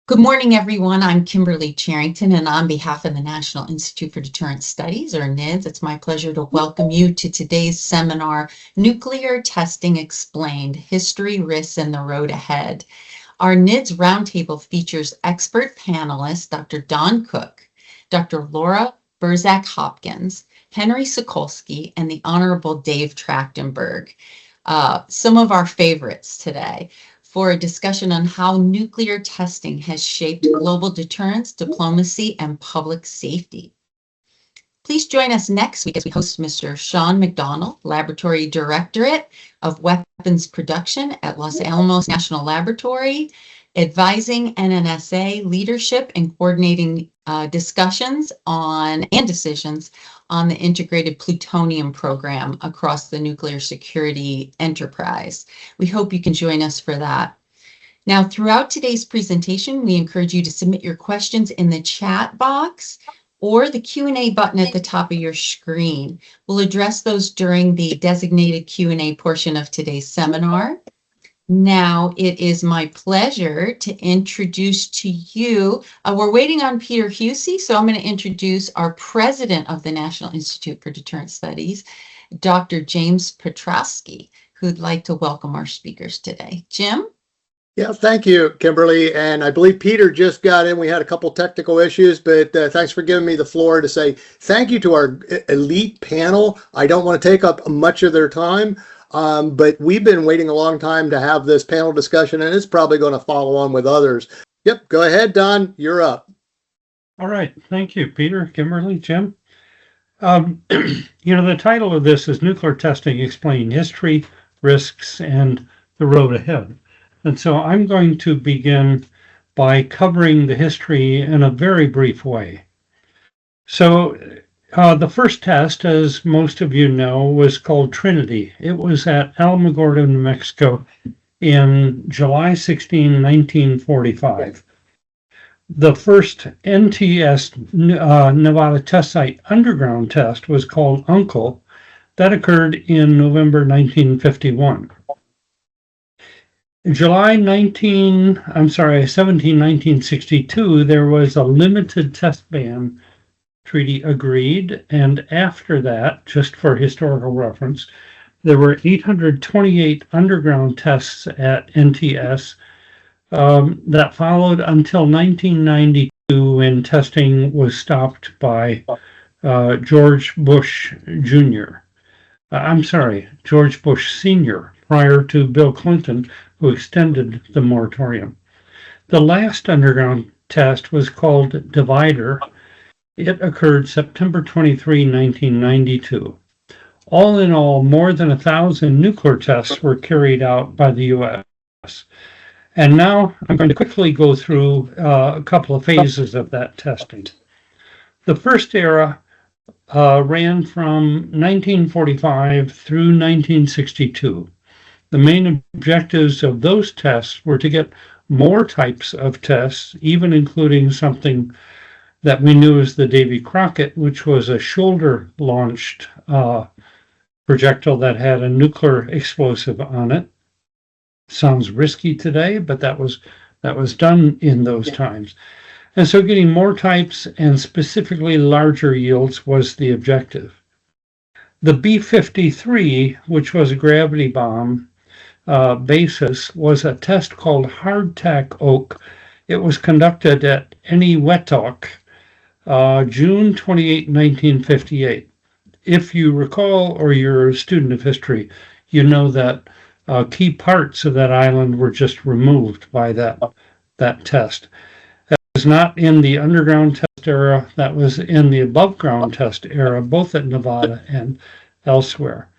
Good morning, everyone. I'm Kimberly Charrington, and on behalf of the National Institute for Deterrence Studies, or NIDS, it's my pleasure to welcome you to today's seminar, Nuclear Testing Explained, History, Risks, and the Road Ahead. Our NIDS Roundtable features expert panelists, Dr. Don Cook, Dr. Laura Berzak Hopkins, Henry Sokolski, and the Honorable Dave Trachtenberg. Some of our favorites today, for a discussion on how nuclear testing has shaped global deterrence, diplomacy, and public safety. Please join us next week as we host Mr. Sean McDonald, Laboratory Directorate of Weapons Production at Los Alamos National Laboratory, advising NNSA leadership and coordinating discussions on and decisions on the integrated plutonium program across the nuclear security enterprise. We hope you can join us for that. Now, throughout today's presentation, we encourage you to submit your questions in the chat box or the Q&A button at the top of your screen. We'll address those during the designated Q&A portion of today's seminar. Now, it is my pleasure to introduce to you, we're waiting on Peter Husey, so I'm going to introduce our president of the National Institute for Deterrence Studies, Dr. James Petrosky, who'd like to welcome our speakers today. Jim? Yeah, thank you, Kimberly. And I believe Peter just got in. We had a couple technical issues, but thanks for giving me the floor to say thank you to our elite panel. I don't want to take up much of their time. But we've been waiting a long time to have this panel discussion, and it's probably going to follow on with others. Yep, go ahead, Don, you're up. All right, thank you, Peter, Kimberly, Jim. The title of this is Nuclear Testing Explained, History, Risks, and the Road Ahead. And so I'm going to begin by covering the history in a very brief way. So the first test, as most of you know, was called Trinity. It was at Alamogordo, New Mexico in July 16, 1945. The first NTS Nevada test site underground test was called UNCLE. That occurred in November 1951. In July 1962, there was a limited test ban treaty agreed, and after that, just for historical reference, there were 828 underground tests at NTS that followed until 1992, when testing was stopped by George Bush Jr. George Bush Sr., prior to Bill Clinton, who extended the moratorium. The last underground test was called Divider. It occurred September 23, 1992. All in all, more than 1,000 nuclear tests were carried out by the U.S. And now I'm going to quickly go through a couple of phases of that testing. The first era ran from 1945 through 1962. The main objectives of those tests were to get more types of tests, even including something that we knew as the Davy Crockett, which was a shoulder-launched projectile that had a nuclear explosive on it. Sounds risky today, but that was done in those times. And so getting more types and specifically larger yields was the objective. The B-53, which was a gravity bomb basis, was a test called Hardtack Oak. It was conducted at Eniwetok, June 28, 1958. If you recall, or you're a student of history, you know that key parts of that island were just removed by that test. That was not in the underground test era, that was in the above ground test era, both at Nevada and elsewhere.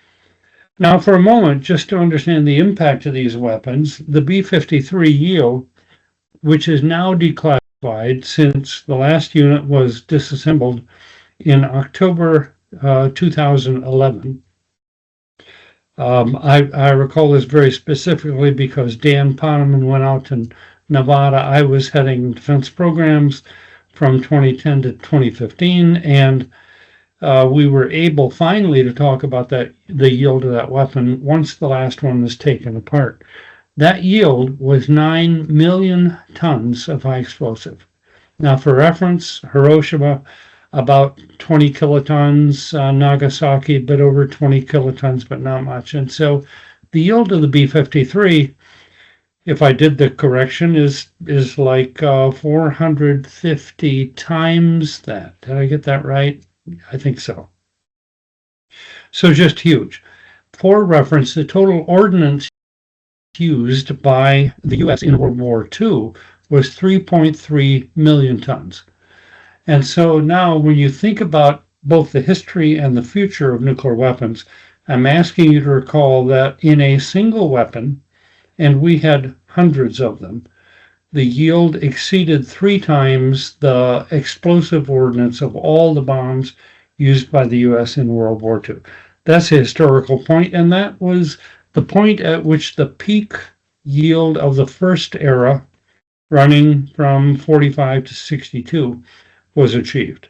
Now, for a moment, just to understand the impact of these weapons, the B-53 yield, which is now declassified since the last unit was disassembled in October 2011. I recall this very specifically because Dan Poneman went out to Nevada. I was heading defense programs from 2010 to 2015, and we were able finally to talk about the yield of that weapon once the last one was taken apart. That yield was 9 million tons of high explosive. Now, for reference, Hiroshima, about 20 kilotons, Nagasaki, a bit over 20 kilotons, but not much. And so the yield of the B-53, if I did the correction, is like 450 times that. Did I get that right? I think so. So just huge. For reference, the total ordnance used by the U.S. in World War II was 3.3 million tons. And so now when you think about both the history and the future of nuclear weapons, I'm asking you to recall that in a single weapon, and we had hundreds of them, the yield exceeded 3 times the explosive ordnance of all the bombs used by the U.S. in World War II. That's a historical point, and that was the point at which the peak yield of the first era, running from 45 to 62, was achieved.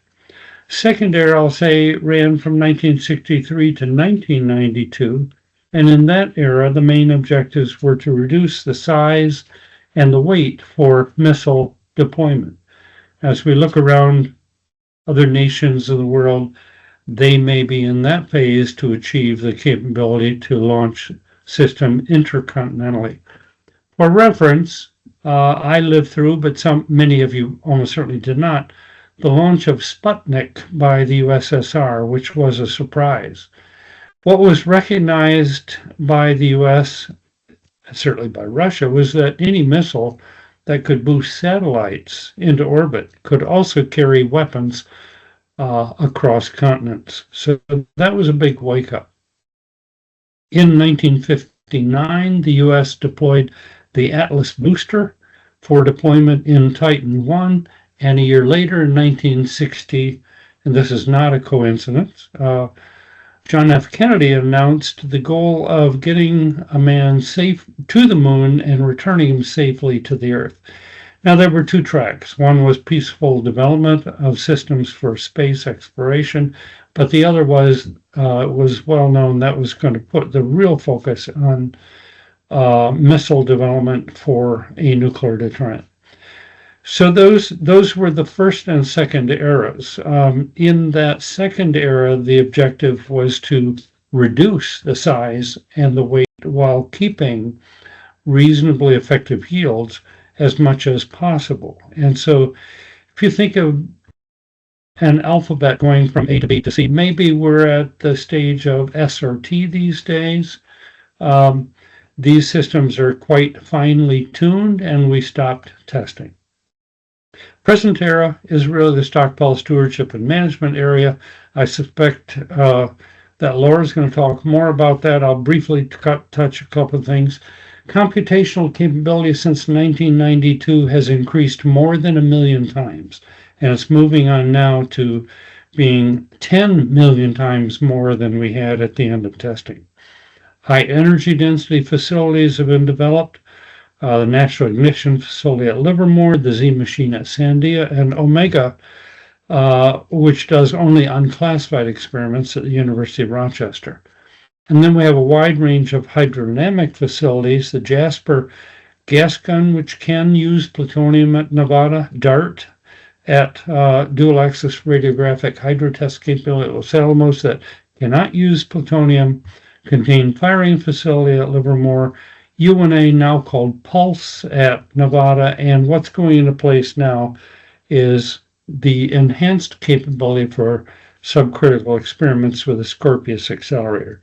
Second era, I'll say, ran from 1963 to 1992, and in that era, the main objectives were to reduce the size and the weight for missile deployment. As we look around other nations of the world, they may be in that phase to achieve the capability to launch system intercontinentally. For reference, I lived through, but many of you almost certainly did not, the launch of Sputnik by the USSR, which was a surprise. What was recognized by the US, certainly by Russia, was that any missile that could boost satellites into orbit could also carry weapons across continents. So that was a big wake-up. In 1959, the US deployed the Atlas booster for deployment in Titan I, and a year later, in 1960, and this is not a coincidence, John F. Kennedy announced the goal of getting a man safe to the moon and returning him safely to the Earth. Now, there were 2 tracks. One was peaceful development of systems for space exploration, but the other was well known. That was going to put the real focus on missile development for a nuclear deterrent. So those were the first and second eras. In that second era, the objective was to reduce the size and the weight while keeping reasonably effective yields as much as possible. And so if you think of an alphabet going from A to B to C, maybe we're at the stage of S or T these days. These systems are quite finely tuned, and we stopped testing. Present era is really the stockpile stewardship and management area. I suspect that Laura's going to talk more about that. I'll briefly touch a couple of things. Computational capability since 1992 has increased more than 1 million times, and it's moving on now to being 10 million times more than we had at the end of testing. High energy density facilities have been developed. The National Ignition Facility at Livermore, the Z Machine at Sandia, and Omega, which does only unclassified experiments at the University of Rochester. And then we have a wide range of hydrodynamic facilities, the Jasper gas gun, which can use plutonium at Nevada, DART at dual-axis radiographic hydrotest capability at Los Alamos that cannot use plutonium, contained firing facility at Livermore, UNA, now called Pulse at Nevada, and what's going into place now is the enhanced capability for subcritical experiments with a Scorpius accelerator.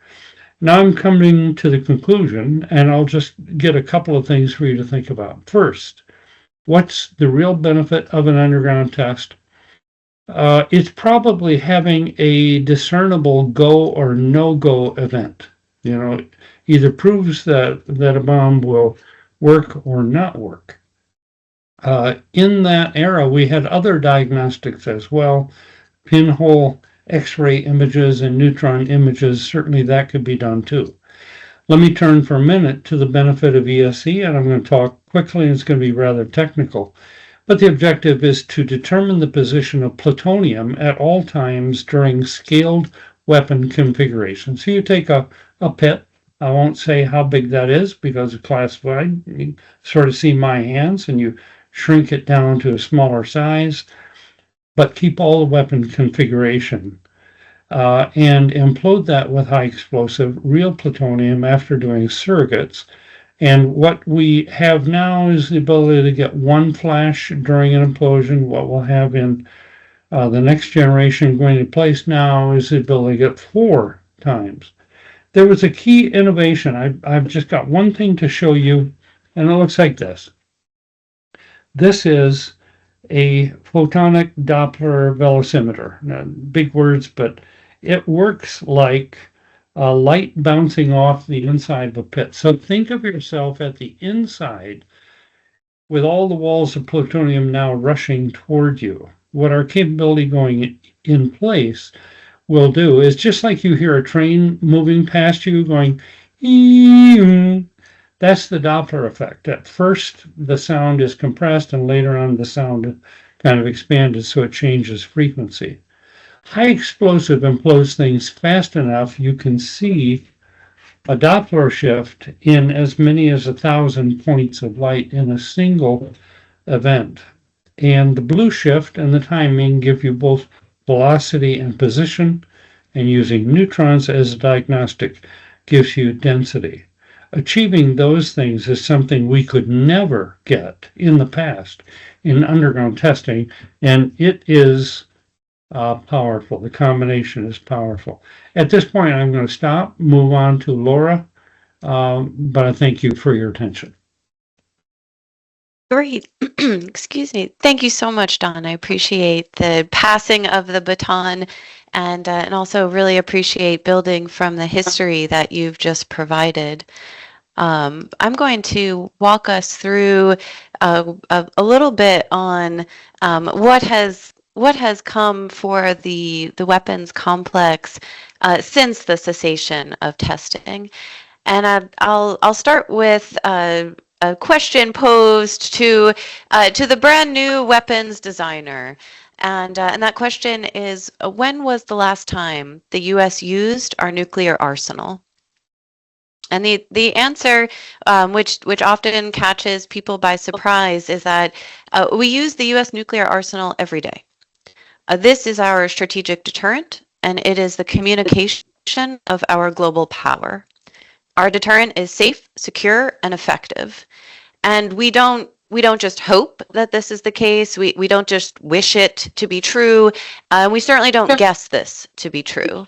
Now I'm coming to the conclusion, and I'll just get a couple of things for you to think about. First, what's the real benefit of an underground test? It's probably having a discernible go or no-go event. Either proves that a bomb will work or not work. In that era, we had other diagnostics as well, pinhole X-ray images and neutron images. Certainly that could be done too. Let me turn for a minute to the benefit of ESE, and I'm going to talk quickly, and it's going to be rather technical. But the objective is to determine the position of plutonium at all times during scaled weapon configuration. So you take a pit, I won't say how big that is because it's classified. You sort of see my hands and you shrink it down to a smaller size, but keep all the weapon configuration and implode that with high explosive real plutonium after doing surrogates. And what we have now is the ability to get one flash during an implosion. What we'll have in the next generation going into place now is the ability to get 4 times. There was a key innovation. I've just got one thing to show you, and it looks like this. This is a photonic Doppler velocimeter. Now, big words, but it works like light bouncing off the inside of a pit. So think of yourself at the inside with all the walls of plutonium now rushing toward you. What our capability going in place will do is just like you hear a train moving past you going, that's the Doppler effect. At first, the sound is compressed, and later on, the sound kind of expanded, so it changes frequency. High explosive implodes things fast enough, you can see a Doppler shift in as many as 1,000 points of light in a single event. And the blue shift and the timing give you both velocity and position, and using neutrons as a diagnostic gives you density. Achieving those things is something we could never get in the past in underground testing, and it is powerful. The combination is powerful. At this point, I'm going to stop, move on to Laura, but I thank you for your attention. Great. Excuse me. Thank you so much, Don. I appreciate the passing of the baton and also really appreciate building from the history that you've just provided. I'm going to walk us through a little bit on what has come for the weapons complex since the cessation of testing, and I'll start with a question posed to the brand new weapons designer, and that question is: when was the last time the U.S. used our nuclear arsenal? And the answer, which often catches people by surprise, is that we use the U.S. nuclear arsenal every day. This is our strategic deterrent, and it is the communication of our global power. Our deterrent is safe, secure, and effective. And we don't just hope that this is the case. We don't just wish it to be true. We certainly don't guess this to be true.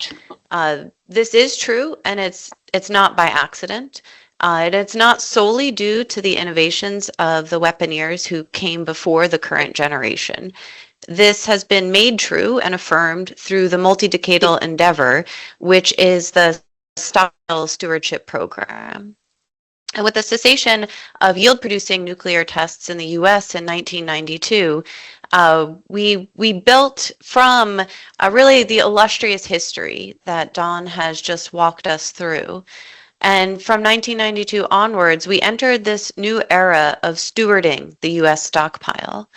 This is true, and it's not by accident. And it's not solely due to the innovations of the weaponeers who came before the current generation. This has been made true and affirmed through the multi-decadal endeavor, which is the Stockpile Stewardship Program. And with the cessation of yield-producing nuclear tests in the U.S. in 1992, we built from really the illustrious history that Don has just walked us through. And from 1992 onwards, we entered this new era of stewarding the U.S. stockpile.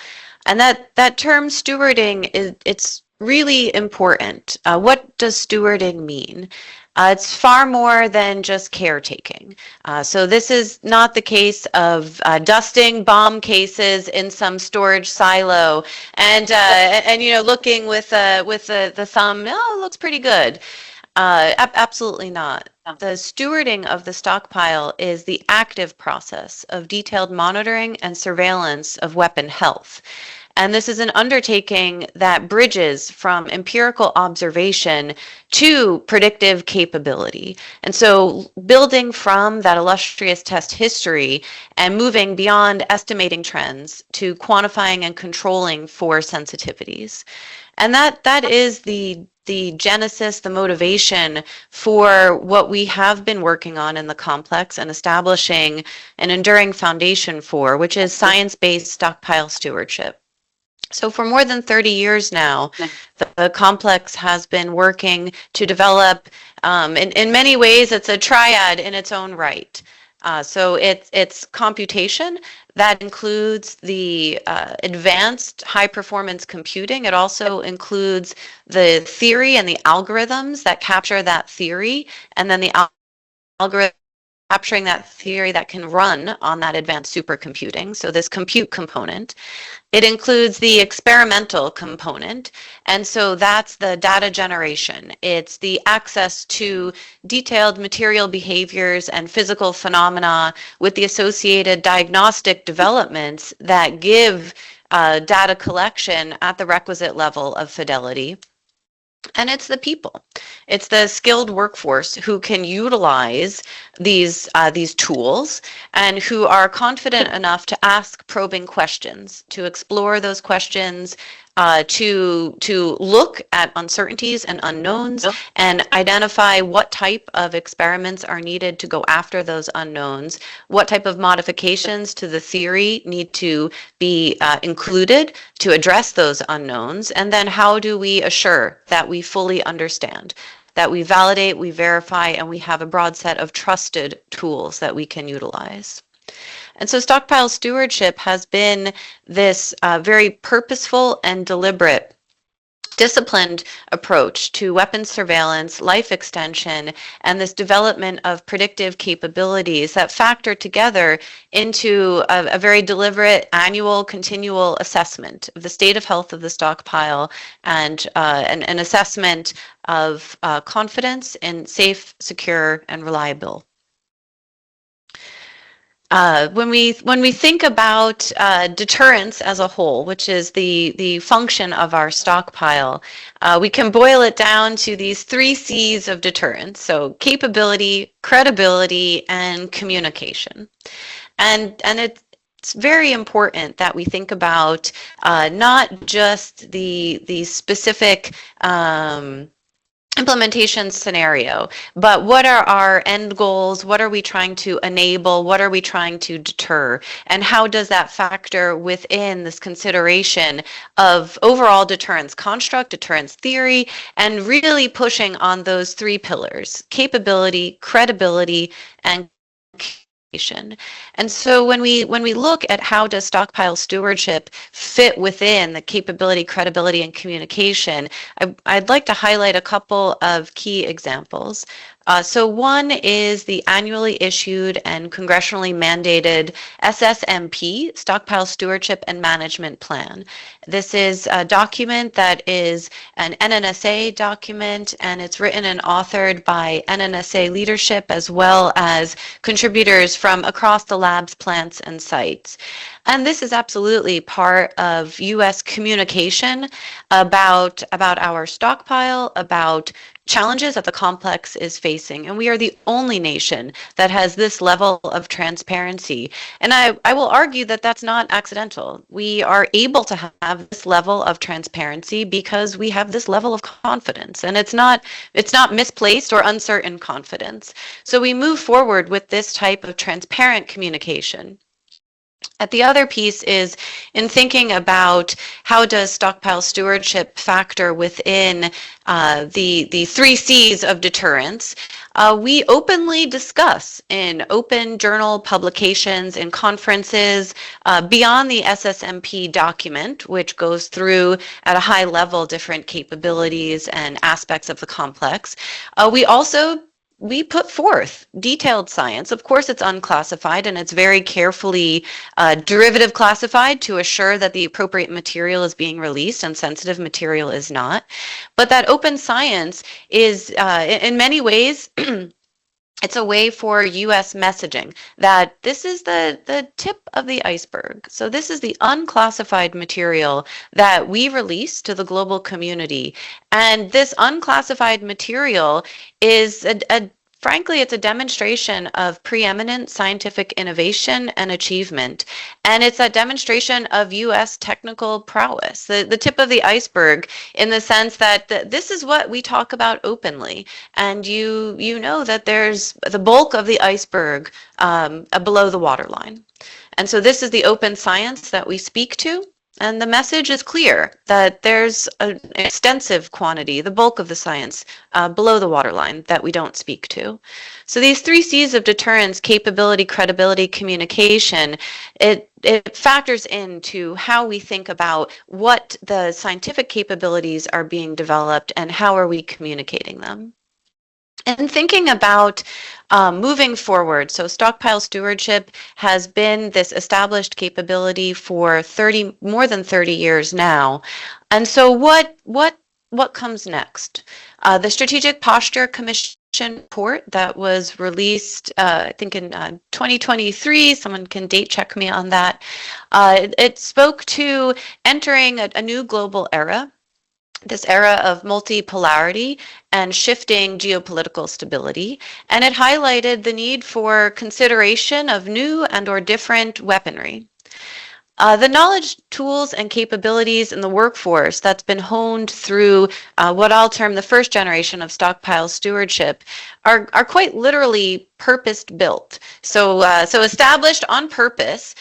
And that term stewarding, it's really important. What does stewarding mean? It's far more than just caretaking. So this is not the case of dusting bomb cases in some storage silo and looking with the thumb. Oh, it looks pretty good. Absolutely not. The stewarding of the stockpile is the active process of detailed monitoring and surveillance of weapon health. And this is an undertaking that bridges from empirical observation to predictive capability. And so building from that illustrious test history and moving beyond estimating trends to quantifying and controlling for sensitivities. And that is the genesis, the motivation for what we have been working on in the complex and establishing an enduring foundation for, which is science-based stockpile stewardship. So for more than 30 years now, the complex has been working to develop, in many ways, it's a triad in its own right. So it's computation. That includes the advanced high-performance computing. It also includes the theory and the algorithms that capture that theory, and then the algorithms capturing that theory that can run on that advanced supercomputing, so this compute component. It includes the experimental component, and so that's the data generation. It's the access to detailed material behaviors and physical phenomena with the associated diagnostic developments that give data collection at the requisite level of fidelity. And it's the people. It's the skilled workforce who can utilize these tools and who are confident enough to ask probing questions, to explore those questions, to look at uncertainties and unknowns and identify what type of experiments are needed to go after those unknowns, what type of modifications to the theory need to be included to address those unknowns, and then how do we assure that we fully understand, that we validate, we verify, and we have a broad set of trusted tools that we can utilize. And so stockpile stewardship has been this very purposeful and deliberate, disciplined approach to weapons surveillance, life extension, and this development of predictive capabilities that factor together into a very deliberate annual continual assessment of the state of health of the stockpile and an assessment of confidence in safe, secure, and reliable. When we think about deterrence as a whole, which is the function of our stockpile, we can boil it down to these 3 C's of deterrence. So capability, credibility, and communication. And it's very important that we think about not just the specific implementation scenario, but what are our end goals? What are we trying to enable? What are we trying to deter? And how does that factor within this consideration of overall deterrence construct, deterrence theory, and really pushing on those 3 pillars: capability, credibility, and communication. And so when we look at how does stockpile stewardship fit within the capability, credibility, and communication, I'd like to highlight a couple of key examples. So one is the annually issued and congressionally mandated SSMP, Stockpile Stewardship and Management Plan. This is a document that is an NNSA document, and it's written and authored by NNSA leadership as well as contributors from across the labs, plants, and sites. And this is absolutely part of U.S. communication about our stockpile, about challenges that the complex is facing. And we are the only nation that has this level of transparency. And I will argue that that's not accidental. We are able to have this level of transparency because we have this level of confidence. And it's not misplaced or uncertain confidence. So we move forward with this type of transparent communication. The other piece is in thinking about how does stockpile stewardship factor within the 3 C's of deterrence. We openly discuss in open journal publications and conferences beyond the SSMP document, which goes through at a high level different capabilities and aspects of the complex. We put forth detailed science. Of course, it's unclassified and it's very carefully derivative classified to assure that the appropriate material is being released and sensitive material is not. But that open science is, in many ways, it's a way for U.S. messaging that this is the tip of the iceberg. So this is the unclassified material that we release to the global community. And this unclassified material is frankly, it's a demonstration of preeminent scientific innovation and achievement. And it's a demonstration of U.S. technical prowess, the tip of the iceberg, in the sense that this is what we talk about openly. And you know that there's the bulk of the iceberg below the waterline. And so this is the open science that we speak to. And the message is clear that there's an extensive quantity, the bulk of the science, below the waterline that we don't speak to. So these 3 C's of deterrence, capability, credibility, communication, it factors into how we think about what the scientific capabilities are being developed and how are we communicating them. And thinking about moving forward, so stockpile stewardship has been this established capability for more than 30 years now. And so what comes next? The Strategic Posture Commission report that was released, I think in 2023, someone can date check me on that. It spoke to entering a new global era, this era of multipolarity and shifting geopolitical stability, and it highlighted the need for consideration of new and or different weaponry. The knowledge, tools, and capabilities in the workforce that's been honed through what I'll term the first generation of stockpile stewardship are quite literally purpose-built. So established on purpose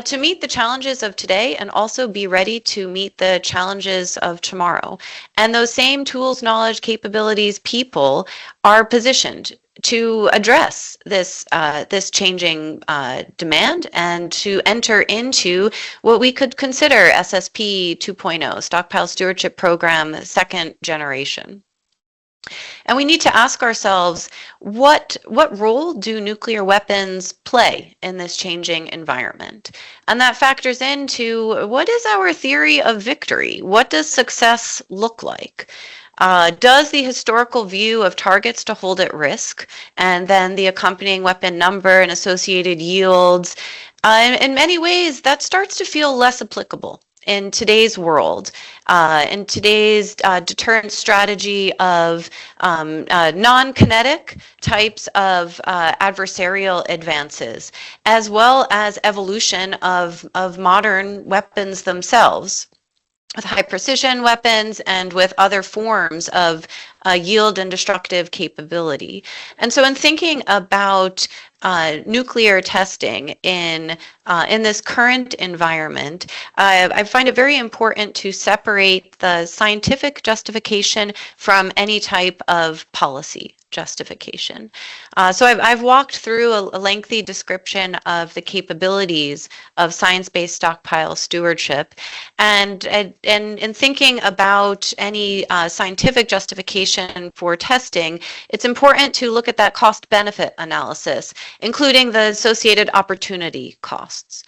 to meet the challenges of today and also be ready to meet the challenges of tomorrow. And those same tools, knowledge, capabilities, people are positioned to address this changing demand and to enter into what we could consider SSP 2.0, Stockpile Stewardship Program, second generation. And we need to ask ourselves, what role do nuclear weapons play in this changing environment? And that factors into, what is our theory of victory? What does success look like? Does the historical view of targets to hold at risk and then the accompanying weapon number and associated yields, in many ways that starts to feel less applicable in today's world, in today's deterrence strategy of non-kinetic types of adversarial advances, as well as evolution of modern weapons themselves, with high precision weapons and with other forms of yield and destructive capability. And so in thinking about nuclear testing in this current environment, I find it very important to separate the scientific justification from any type of policy justification. So I've walked through a lengthy description of the capabilities of science-based stockpile stewardship, and in thinking about any scientific justification for testing, it's important to look at that cost-benefit analysis, including the associated opportunity costs.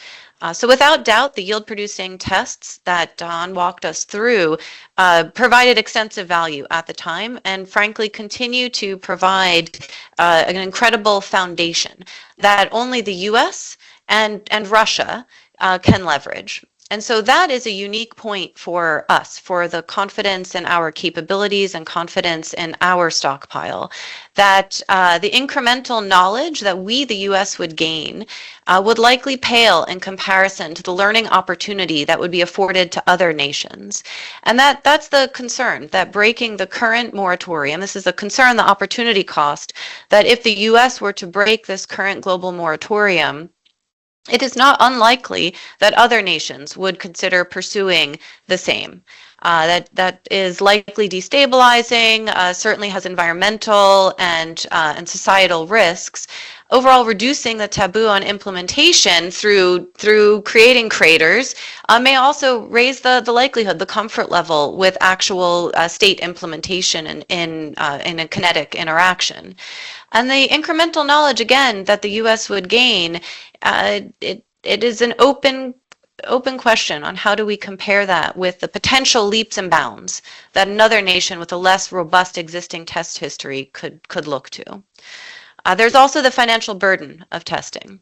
So without doubt, the yield-producing tests that Don walked us through provided extensive value at the time and frankly continue to provide an incredible foundation that only the US and Russia can leverage. And so that is a unique point for us, for the confidence in our capabilities and confidence in our stockpile, that the incremental knowledge that we, the US, would gain would likely pale in comparison to the learning opportunity that would be afforded to other nations. And that's the concern, that breaking the current moratorium, this is a concern, the opportunity cost, that if the US were to break this current global moratorium, it is not unlikely that other nations would consider pursuing the same. That is likely destabilizing, certainly has environmental and societal risks. Overall, reducing the taboo on implementation through creating craters may also raise the likelihood, the comfort level with actual state implementation in a kinetic interaction. And the incremental knowledge, again, that the U.S. would gain, it is an open question on how do we compare that with the potential leaps and bounds that another nation with a less robust existing test history could look to. There's also the financial burden of testing.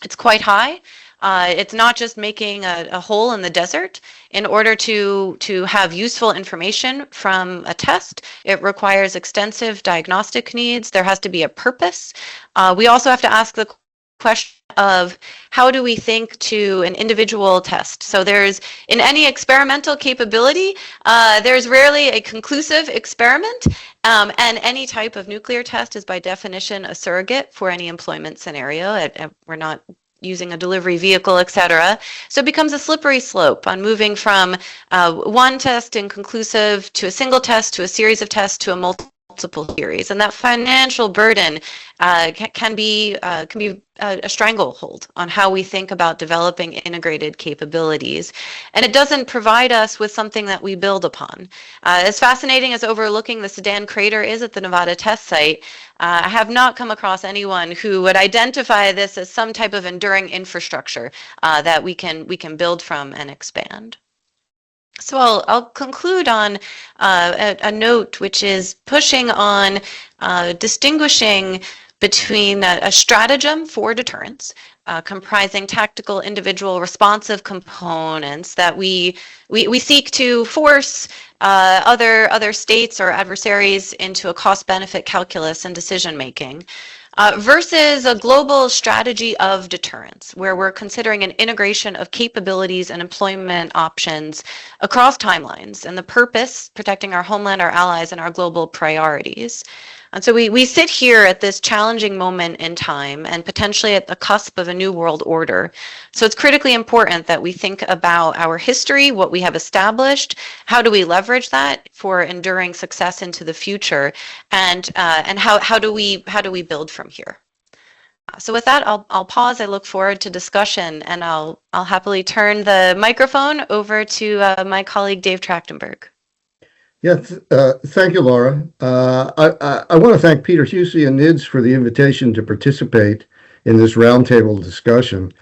It's quite high. It's not just making a hole in the desert. In order to have useful information from a test, it requires extensive diagnostic needs. There has to be a purpose. We also have to ask the question of how do we think to an individual test. So there's, in any experimental capability, there's rarely a conclusive experiment, and any type of nuclear test is by definition a surrogate for any employment scenario. We're not using a delivery vehicle, etc. So it becomes a slippery slope on moving from one test inconclusive to a single test to a series of tests to a multiple multiple theories, and that financial burden can be a stranglehold on how we think about developing integrated capabilities, and it doesn't provide us with something that we build upon. As fascinating as overlooking the Sedan crater is at the Nevada test site, I have not come across anyone who would identify this as some type of enduring infrastructure that we can build from and expand. So I'll conclude on a note which is pushing on distinguishing between a stratagem for deterrence, comprising tactical, individual, responsive components that we seek to force other states or adversaries into a cost-benefit calculus and decision-making, versus a global strategy of deterrence, where we're considering an integration of capabilities and employment options across timelines, and the purpose, protecting our homeland, our allies, and our global priorities. And so we sit here at this challenging moment in time and potentially at the cusp of a new world order. So it's critically important that we think about our history, what we have established, how do we leverage that for enduring success into the future, and how do we build from here. So with that, I'll pause. I look forward to discussion, and I'll happily turn the microphone over to my colleague Dave Trachtenberg. Yes, thank you, Laura. I want to thank Peter Husey and NIDS for the invitation to participate in this roundtable discussion.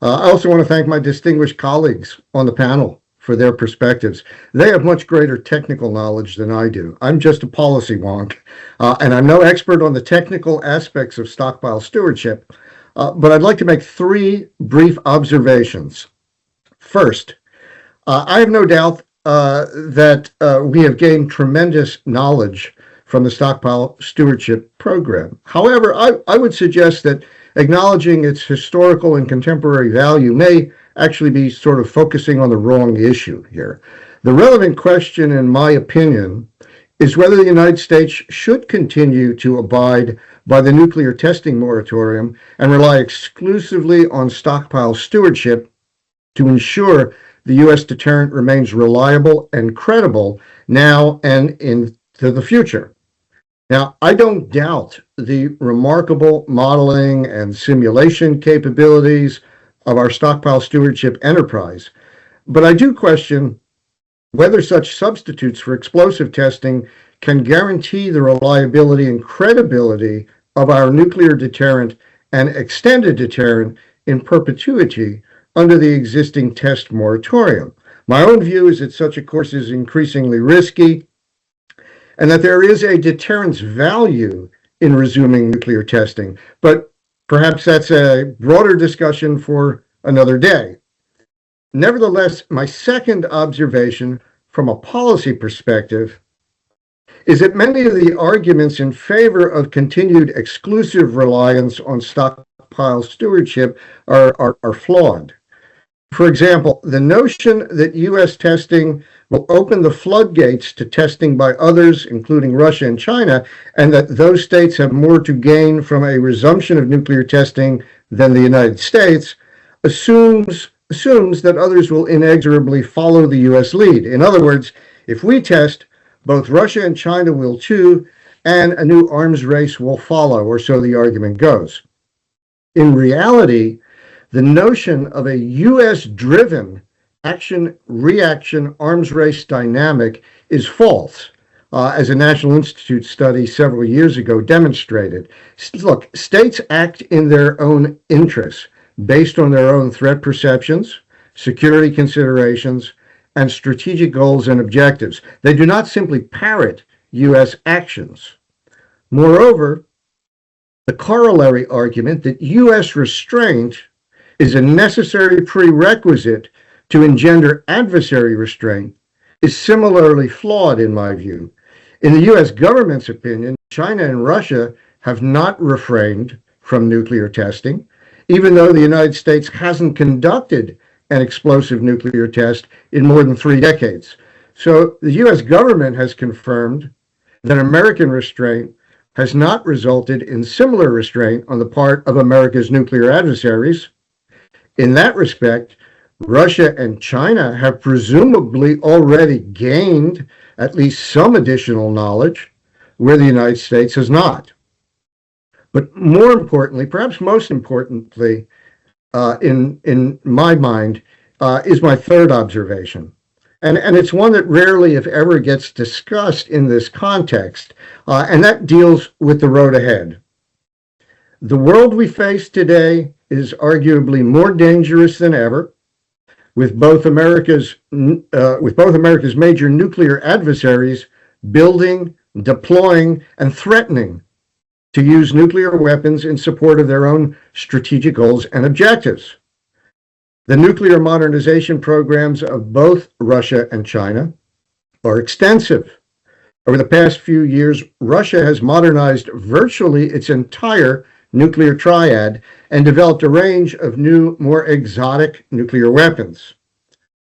I also want to thank my distinguished colleagues on the panel for their perspectives. They have much greater technical knowledge than I do. I'm just a policy wonk, and I'm no expert on the technical aspects of stockpile stewardship, but I'd like to make three brief observations. First, I have no doubt that we have gained tremendous knowledge from the stockpile stewardship program. However, I would suggest that acknowledging its historical and contemporary value may actually be sort of focusing on the wrong issue here. The relevant question, in my opinion, is whether the United States should continue to abide by the nuclear testing moratorium and rely exclusively on stockpile stewardship to ensure the U.S. deterrent remains reliable and credible now and into the future. Now, I don't doubt the remarkable modeling and simulation capabilities of our stockpile stewardship enterprise, but I do question whether such substitutes for explosive testing can guarantee the reliability and credibility of our nuclear deterrent and extended deterrent in perpetuity under the existing test moratorium. My own view is that such a course is increasingly risky and that there is a deterrence value in resuming nuclear testing, but perhaps that's a broader discussion for another day. Nevertheless, my second observation from a policy perspective is that many of the arguments in favor of continued exclusive reliance on stockpile stewardship are flawed. For example, the notion that U.S. testing will open the floodgates to testing by others, including Russia and China, and that those states have more to gain from a resumption of nuclear testing than the United States, assumes that others will inexorably follow the U.S. lead. In other words, if we test, both Russia and China will too, and a new arms race will follow, or so the argument goes. In reality, the notion of a U.S.-driven action-reaction arms race dynamic is false, as a National Institute study several years ago demonstrated. Look, states act in their own interests, based on their own threat perceptions, security considerations, and strategic goals and objectives. They do not simply parrot U.S. actions. Moreover, the corollary argument that U.S. restraint is a necessary prerequisite to engender adversary restraint is similarly flawed in my view. In the U.S. government's opinion, China and Russia have not refrained from nuclear testing, even though the United States hasn't conducted an explosive nuclear test in more than 3 decades. So the U.S. government has confirmed that American restraint has not resulted in similar restraint on the part of America's nuclear adversaries. In that respect, Russia and China have presumably already gained at least some additional knowledge where the United States has not. But more importantly, perhaps most importantly, in my mind, is my third observation. And it's one that rarely, if ever, gets discussed in this context, and that deals with the road ahead. The world we face today is arguably more dangerous than ever, with both America's major nuclear adversaries building, deploying, and threatening to use nuclear weapons in support of their own strategic goals and objectives. The nuclear modernization programs of both Russia and China are extensive. Over the past few years, Russia has modernized virtually its entire nuclear triad and developed a range of new, more exotic nuclear weapons.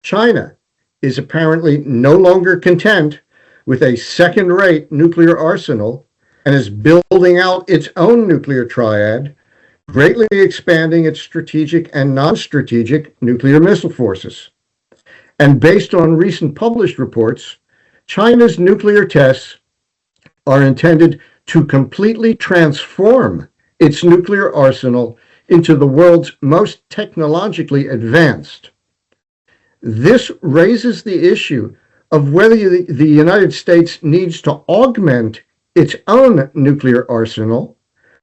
China is apparently no longer content with a second-rate nuclear arsenal and is building out its own nuclear triad, greatly expanding its strategic and non-strategic nuclear missile forces. And based on recent published reports, China's nuclear tests are intended to completely transform its nuclear arsenal into the world's most technologically advanced. This raises the issue of whether the United States needs to augment its own nuclear arsenal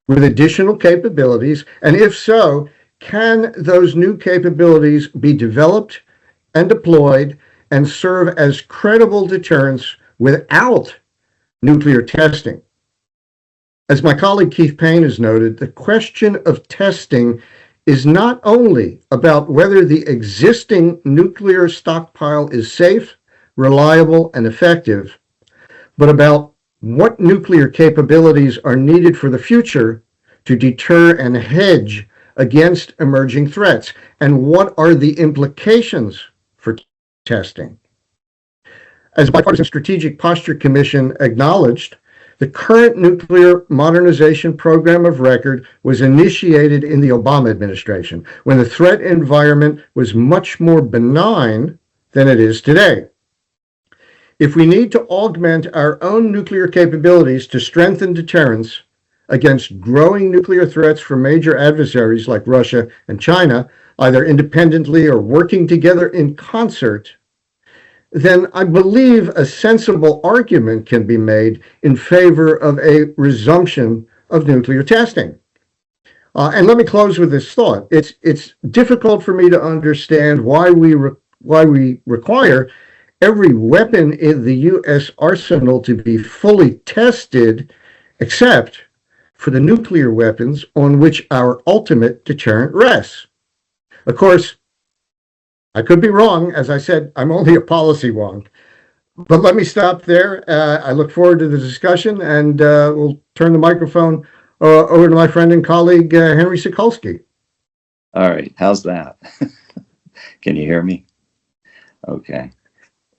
with additional capabilities, and if so, can those new capabilities be developed and deployed and serve as credible deterrents without nuclear testing? As my colleague Keith Payne has noted, the question of testing is not only about whether the existing nuclear stockpile is safe, reliable, and effective, but about what nuclear capabilities are needed for the future to deter and hedge against emerging threats, and what are the implications for testing. As the Bipartisan Strategic Posture Commission acknowledged, the current nuclear modernization program of record was initiated in the Obama administration, when the threat environment was much more benign than it is today. If we need to augment our own nuclear capabilities to strengthen deterrence against growing nuclear threats from major adversaries like Russia and China, either independently or working together in concert, then I believe a sensible argument can be made in favor of a resumption of nuclear testing. And let me close with this thought. It's difficult for me to understand why we require every weapon in the U.S. arsenal to be fully tested, except for the nuclear weapons on which our ultimate deterrent rests. Of course, I could be wrong. As I said, I'm only a policy wonk. But let me stop there. I look forward to the discussion, and we'll turn the microphone over to my friend and colleague, Henry Sokolski. All right. How's that? Can you hear me? Okay.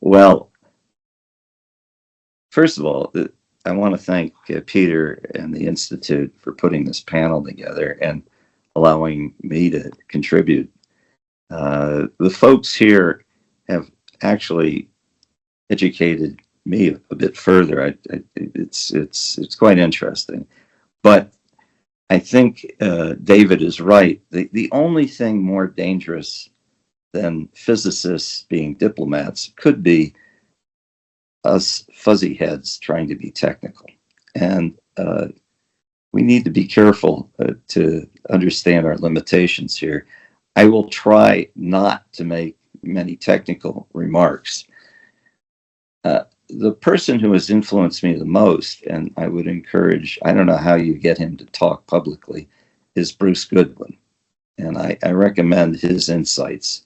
Well, first of all, I want to thank Peter and the Institute for putting this panel together and allowing me to contribute. The folks here have actually educated me a bit further. It's quite interesting, but I think David is right. The only thing more dangerous than physicists being diplomats could be us fuzzy heads trying to be technical, and we need to be careful to understand our limitations here. I will try not to make many technical remarks. The person who has influenced me the most, and I would encourage, I don't know how you get him to talk publicly, is Bruce Goodwin. And I recommend his insights.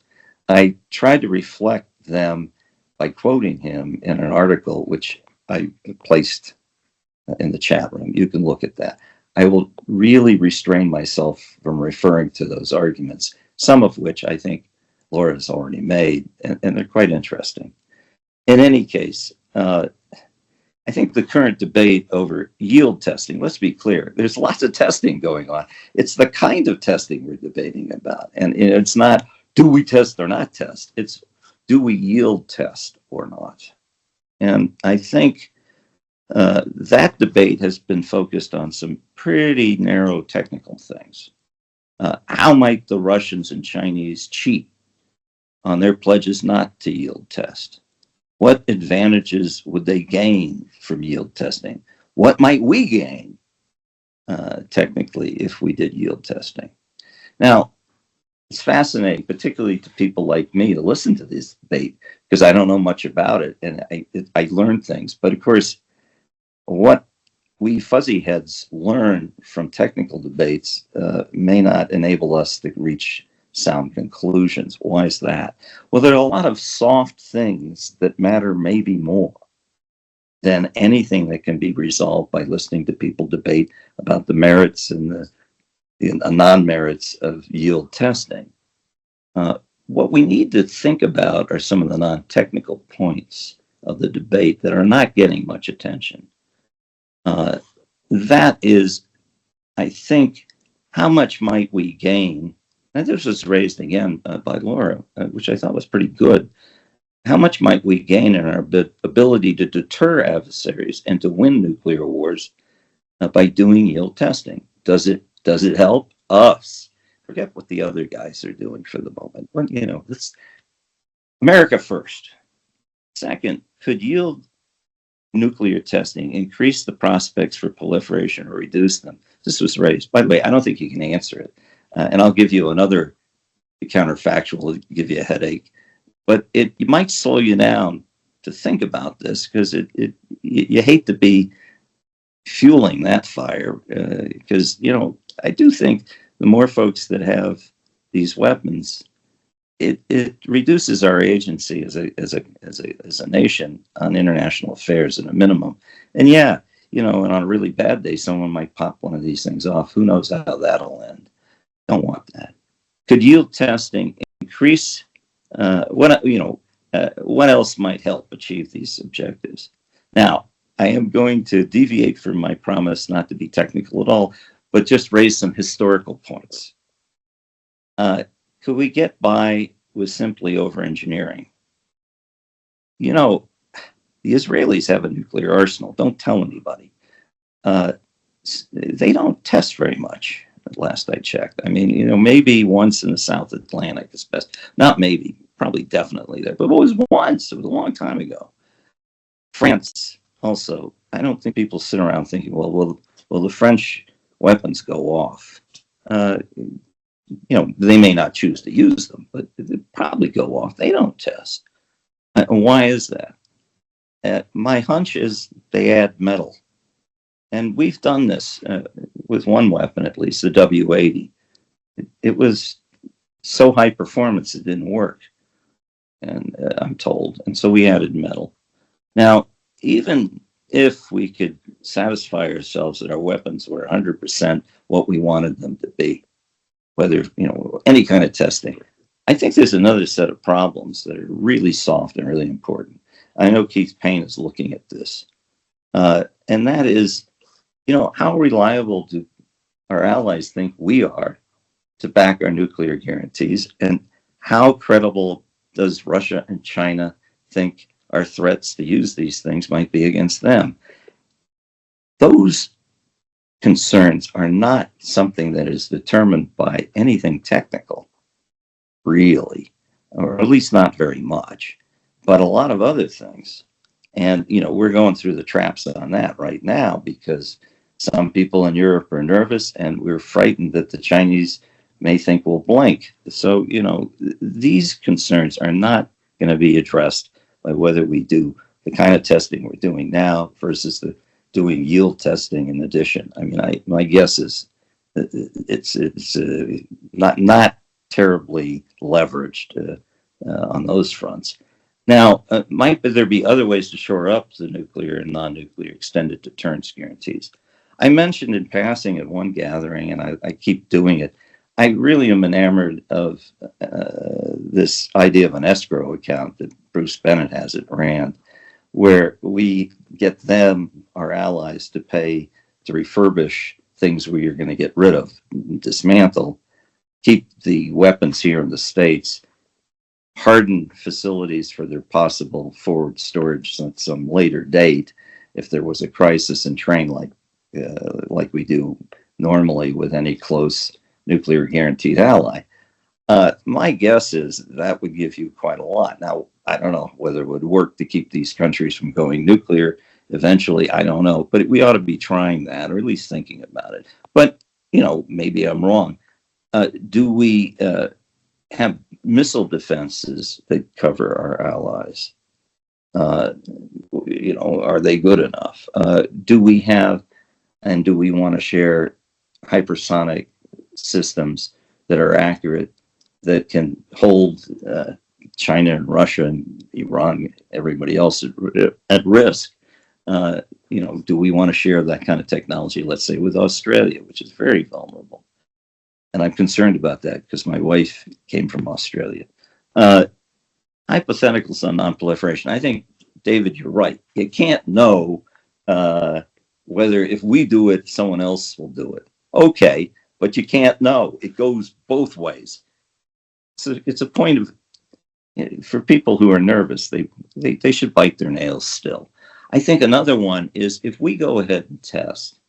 I tried to reflect them by quoting him in an article which I placed in the chat room. You can look at that. I will really restrain myself from referring to those arguments, some of which I think Laura has already made, and they're quite interesting. In any case, I think the current debate over yield testing, let's be clear, there's lots of testing going on. It's the kind of testing we're debating about. And it's not, do we test or not test? It's, do we yield test or not? And I think that debate has been focused on some pretty narrow technical things. How might the Russians and Chinese cheat on their pledges not to yield test? What advantages would they gain from yield testing? What might we gain technically if we did yield testing? Now, it's fascinating, particularly to people like me, to listen to this debate because I don't know much about it and I learned things. But of course, what we fuzzy heads learn from technical debates may not enable us to reach sound conclusions. Why is that? Well, there are a lot of soft things that matter maybe more than anything that can be resolved by listening to people debate about the merits and the non-merits of yield testing. What we need to think about are some of the non-technical points of the debate that are not getting much attention. That is, I think, how much might we gain? And this was raised again by Laura, which I thought was pretty good. How much might we gain in our ability to deter adversaries and to win nuclear wars by doing yield testing? Does it help us? Forget what the other guys are doing for the moment. Well, let's America first. Second, could yield nuclear testing increase the prospects for proliferation or reduce them? This was raised. By the way, I don't think you can answer it. And I'll give you another counterfactual to give you a headache. But it might slow you down to think about this because you hate to be fueling that fire because, I do think the more folks that have these weapons, it reduces our agency as a nation on international affairs at a minimum. And and on a really bad day, someone might pop one of these things off. Who knows how that'll end? Don't want that. Could yield testing increase? What else might help achieve these objectives? Now, I am going to deviate from my promise not to be technical at all, but just raise some historical points. Could we get by with simply over-engineering? The Israelis have a nuclear arsenal. Don't tell anybody. They don't test very much, at last I checked. I mean, maybe once in the South Atlantic is best. Not maybe, probably definitely there. But it was once. It was a long time ago. France also. I don't think people sit around thinking, well, the French weapons go off. They may not choose to use them, but they probably go off. They don't test. Why is that? My hunch is they add metal. And we've done this with one weapon, at least, the W80. It was so high performance it didn't work, and I'm told. And so we added metal. Now, even if we could satisfy ourselves that our weapons were 100% what we wanted them to be, whether, any kind of testing, I think there's another set of problems that are really soft and really important. I know Keith Payne is looking at this. And that is, how reliable do our allies think we are to back our nuclear guarantees? And how credible does Russia and China think our threats to use these things might be against them? Those concerns are not something that is determined by anything technical, really, or at least not very much, but a lot of other things. And, we're going through the traps on that right now because some people in Europe are nervous and we're frightened that the Chinese may think we'll blink. So, these concerns are not going to be addressed by whether we do the kind of testing we're doing now versus doing yield testing in addition. I mean, my guess is it's not terribly leveraged on those fronts. Now, might there be other ways to shore up the nuclear and non-nuclear extended deterrence guarantees? I mentioned in passing at one gathering, and I keep doing it, I really am enamored of this idea of an escrow account that Bruce Bennett has at RAND, where we get them, our allies, to pay to refurbish things we are going to get rid of, dismantle, keep the weapons here in the States, harden facilities for their possible forward storage at some later date, if there was a crisis and train like we do normally with any close nuclear guaranteed ally. My guess is that would give you quite a lot. Now, I don't know whether it would work to keep these countries from going nuclear eventually. I don't know, but we ought to be trying that, or at least thinking about it. But, maybe I'm wrong. Do we have missile defenses that cover our allies? Are they good enough? Do we have, and do we want to share hypersonic systems that are accurate, that can hold China and Russia and Iran, everybody else at risk? Do we want to share that kind of technology, let's say, with Australia, which is very vulnerable? And I'm concerned about that because my wife came from Australia. Hypotheticals on nonproliferation. I think, David, you're right. You can't know whether if we do it, someone else will do it. Okay, but you can't know. It goes both ways. So it's a point of, for people who are nervous, they should bite their nails still. I think another one is if we go ahead and test,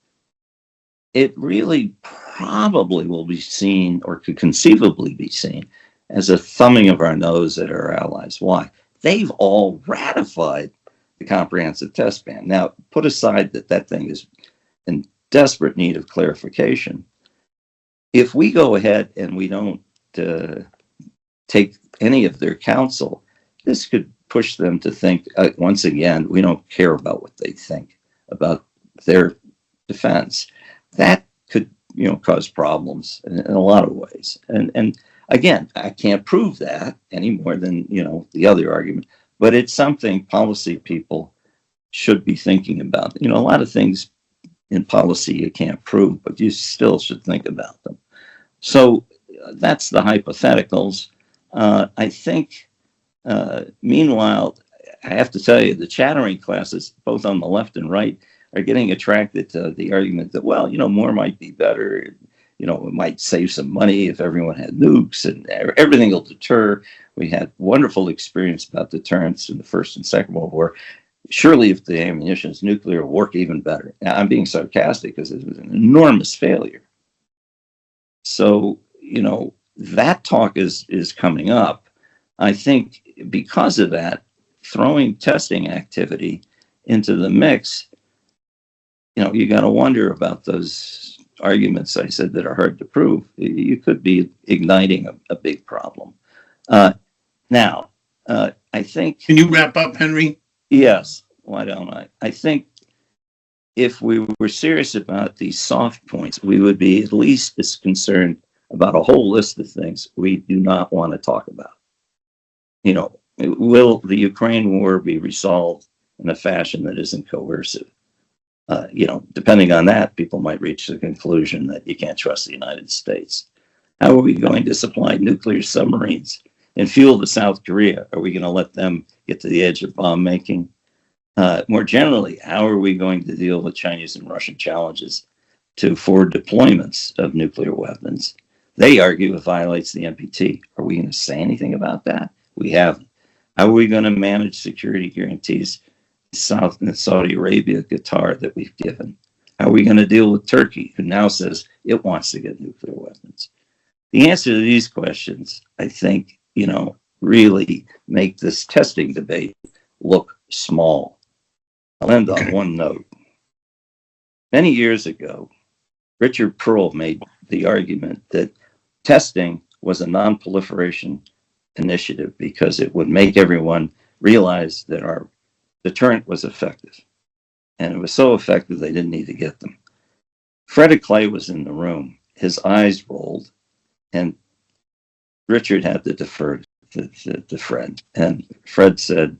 it really probably will be seen, or could conceivably be seen, as a thumbing of our nose at our allies. Why? They've all ratified the comprehensive test ban. Now, put aside that thing is in desperate need of clarification. If we go ahead and we don't take any of their counsel, this could push them to think, once again, we don't care about what they think about their defense. That could, cause problems in a lot of ways. And again, I can't prove that any more than, the other argument, but it's something policy people should be thinking about. A lot of things in policy you can't prove, but you still should think about them. So that's the hypotheticals. I think, meanwhile, I have to tell you, the chattering classes, both on the left and right, are getting attracted to the argument that, well, more might be better. It might save some money if everyone had nukes, and everything will deter. We had wonderful experience about deterrence in the First and Second World War. Surely if the ammunition is nuclear, it'll work even better. Now, I'm being sarcastic because it was an enormous failure. So, that talk is coming up. I think because of that, throwing testing activity into the mix, you got to wonder about those arguments I said that are hard to prove. You could be igniting a big problem. Now, I think... Can you wrap up, Henry? Yes. Why don't I? I think if we were serious about these soft points, we would be at least as concerned about a whole list of things we do not want to talk about. Will the Ukraine war be resolved in a fashion that isn't coercive? Depending on that, people might reach the conclusion that you can't trust the United States. How are we going to supply nuclear submarines and fuel to South Korea? Are we going to let them get to the edge of bomb making? More generally, how are we going to deal with Chinese and Russian challenges to forward deployments of nuclear weapons? They argue it violates the NPT. Are we going to say anything about that? We haven't. How are we going to manage security guarantees in Saudi Arabia, Qatar, that we've given? How are we going to deal with Turkey, who now says it wants to get nuclear weapons? The answer to these questions, I think, really make this testing debate look small. I'll end on one note. Many years ago, Richard Pearl made the argument that testing was a non-proliferation initiative because it would make everyone realize that our deterrent was effective. And it was so effective they didn't need to get them. Frederick Clay was in the room. His eyes rolled, and Richard had to defer to Fred. And Fred said,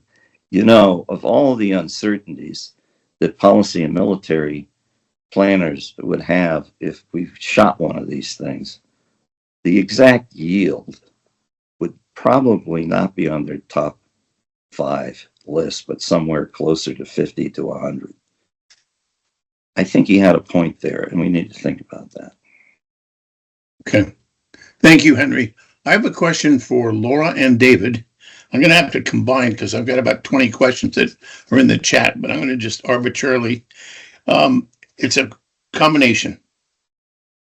of all the uncertainties that policy and military planners would have if we shot one of these things, the exact yield would probably not be on their top 5 list, but somewhere closer to 50 to 100. I think he had a point there, and we need to think about that. Okay. Thank you, Henry. I have a question for Laura and David. I'm going to have to combine because I've got about 20 questions that are in the chat, but I'm going to just arbitrarily. It's a combination.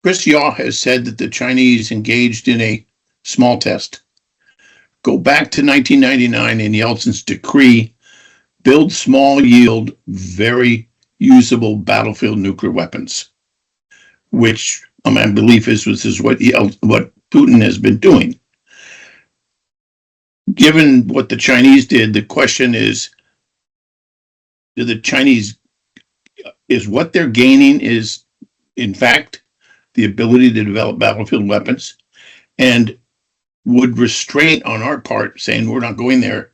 Chris Yaw has said that the Chinese engaged in a small test. Go back to 1999 in Yeltsin's decree, build small yield, very usable battlefield nuclear weapons, which my belief is what Putin has been doing. Given what the Chinese did, the question is, is what they're gaining is, in fact, the ability to develop battlefield weapons? And would restraint on our part, saying we're not going there,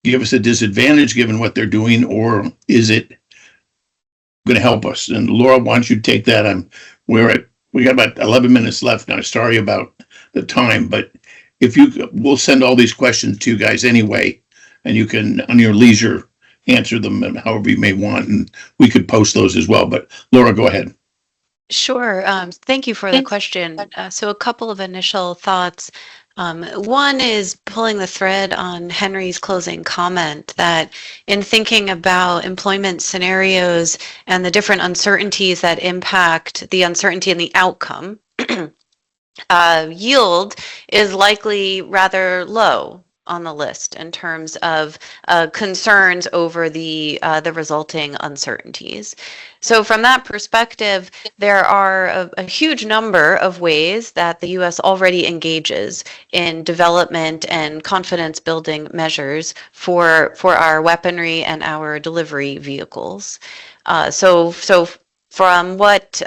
give us a disadvantage given what they're doing, or is it going to help us? And Laura, why don't you take that? We got about 11 minutes left now. Sorry about the time, but we'll send all these questions to you guys anyway, and you can, on your leisure, answer them however you may want, and we could post those as well. But Laura, go ahead. Sure. Thank you for the question. So a couple of initial thoughts. One is pulling the thread on Henry's closing comment that in thinking about employment scenarios and the different uncertainties that impact the uncertainty in the outcome, yield is likely rather low on the list in terms of concerns over the resulting uncertainties. So from that perspective, there are a huge number of ways that the U.S. already engages in development and confidence building measures for our weaponry and our delivery vehicles. So from what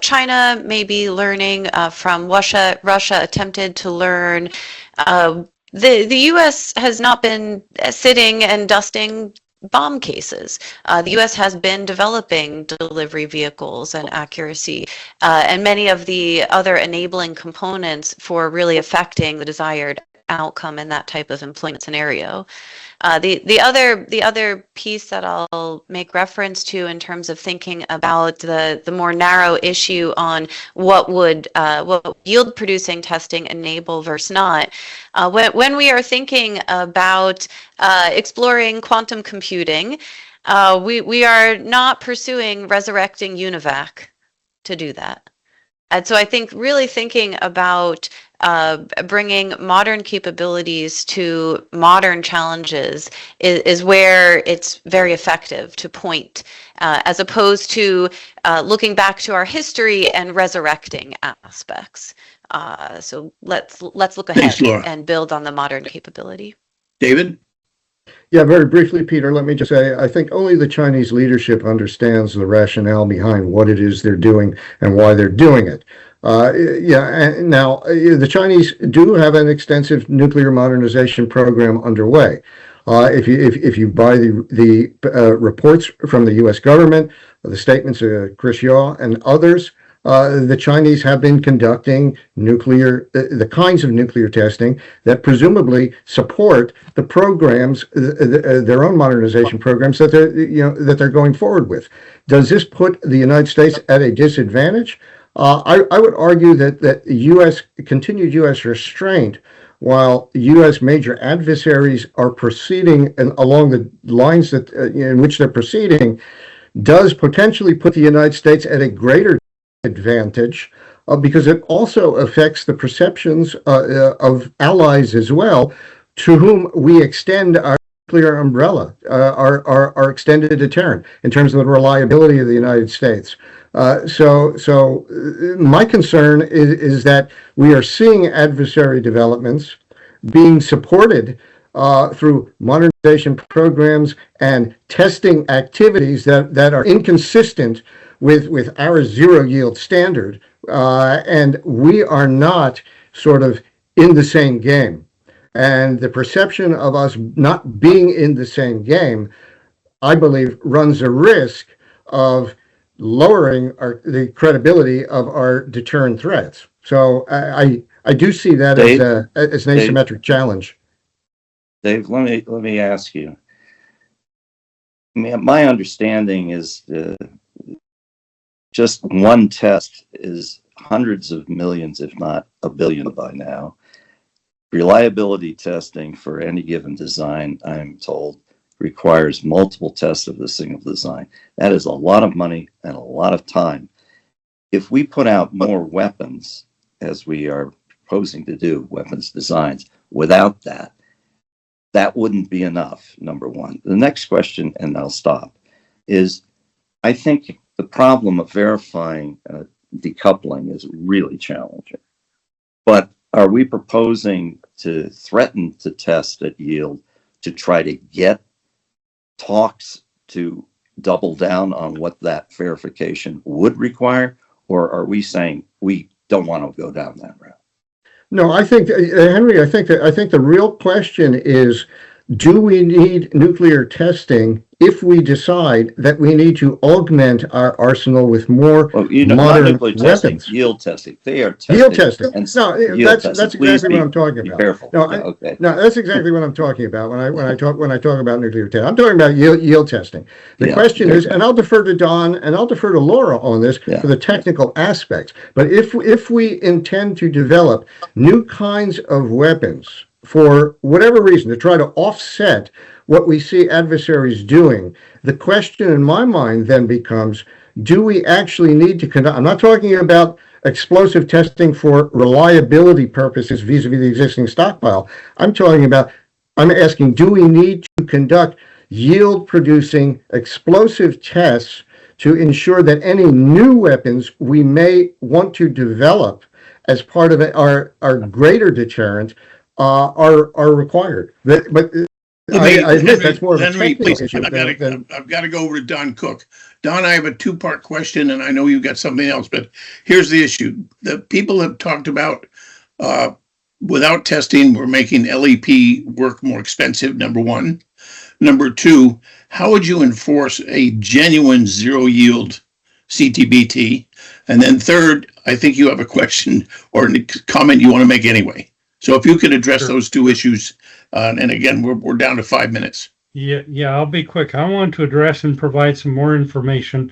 China may be learning, from Russia attempted to learn, the U.S. has not been sitting and dusting bomb cases. The U.S. has been developing delivery vehicles and accuracy and many of the other enabling components for really affecting the desired outcome in that type of employment scenario. The other piece that I'll make reference to in terms of thinking about the more narrow issue on what yield producing testing enable versus not, when we are thinking about exploring quantum computing, we are not pursuing resurrecting UNIVAC to do that. And so I think really thinking about bringing modern capabilities to modern challenges is where it's very effective to point, as opposed to looking back to our history and resurrecting aspects. So let's look ahead. Thanks, Laura. And build on the modern capability. David? Yeah, very briefly, Peter, let me just say, I think only the Chinese leadership understands the rationale behind what it is they're doing and why they're doing it. And now, the Chinese do have an extensive nuclear modernization program underway. If you buy the reports from the U.S. government, the statements of Chris Yaw and others, the Chinese have been conducting the kinds of nuclear testing that presumably support the programs, their own modernization programs that they're going forward with. Does this put the United States at a disadvantage? I would argue that continued U.S. restraint, while U.S. major adversaries are proceeding along the lines in which they're proceeding, does potentially put the United States at a greater advantage because it also affects the perceptions of allies as well, to whom we extend our nuclear umbrella, our extended deterrent in terms of the reliability of the United States. So my concern is that we are seeing adversary developments being supported through modernization programs and testing activities that are inconsistent with our zero yield standard, and we are not sort of in the same game. And the perception of us not being in the same game, I believe, runs a risk of lowering the credibility of our deterrent threats. So I do see that as an asymmetric challenge. Dave, let me ask you. My understanding is just one test is hundreds of millions, if not $1 billion by now. Reliability testing for any given design, I'm told, requires multiple tests of the single design. That is a lot of money and a lot of time. If we put out more weapons, as we are proposing to do, weapons designs, without that, that wouldn't be enough, number one. The next question, and I'll stop, is I think the problem of verifying decoupling is really challenging. But are we proposing to threaten to test at yield to try to get talks to double down on what that verification would require? Or are we saying we don't want to go down that route? No, I think, Henry, I think the real question is, do we need nuclear testing if we decide that we need to augment our arsenal with more not modern nuclear testing, weapons? yield testing. They are testing. Yield testing. And No, yield that's testing. exactly what I'm talking Be about. careful. No, Okay. no, that's exactly what I'm talking about when I talk about nuclear testing. I'm talking about yield testing. The Yeah, question is, okay. and I'll defer to Don and I'll defer to Laura on this Yeah. for the technical aspects. But if we intend to develop new kinds of weapons for whatever reason to try to offset what we see adversaries doing, the question in my mind then becomes, do we actually need to conduct? I'm not talking about explosive testing for reliability purposes vis-a-vis the existing stockpile. I'm asking, do we need to conduct yield producing explosive tests to ensure that any new weapons we may want to develop as part of our greater deterrent are required? But I admit that's more of a Henry, technical please, issue. I've got to go over to Don Cook. Don, I have a two-part question, and I know you've got something else, but here's the issue. The people have talked about without testing, we're making LEP work more expensive, number one. Number two, how would you enforce a genuine zero yield CTBT? And then third, I think you have a question or a comment you want to make anyway. So if you could address those two issues, and again, we're down to 5 minutes. Yeah, I'll be quick. I want to address and provide some more information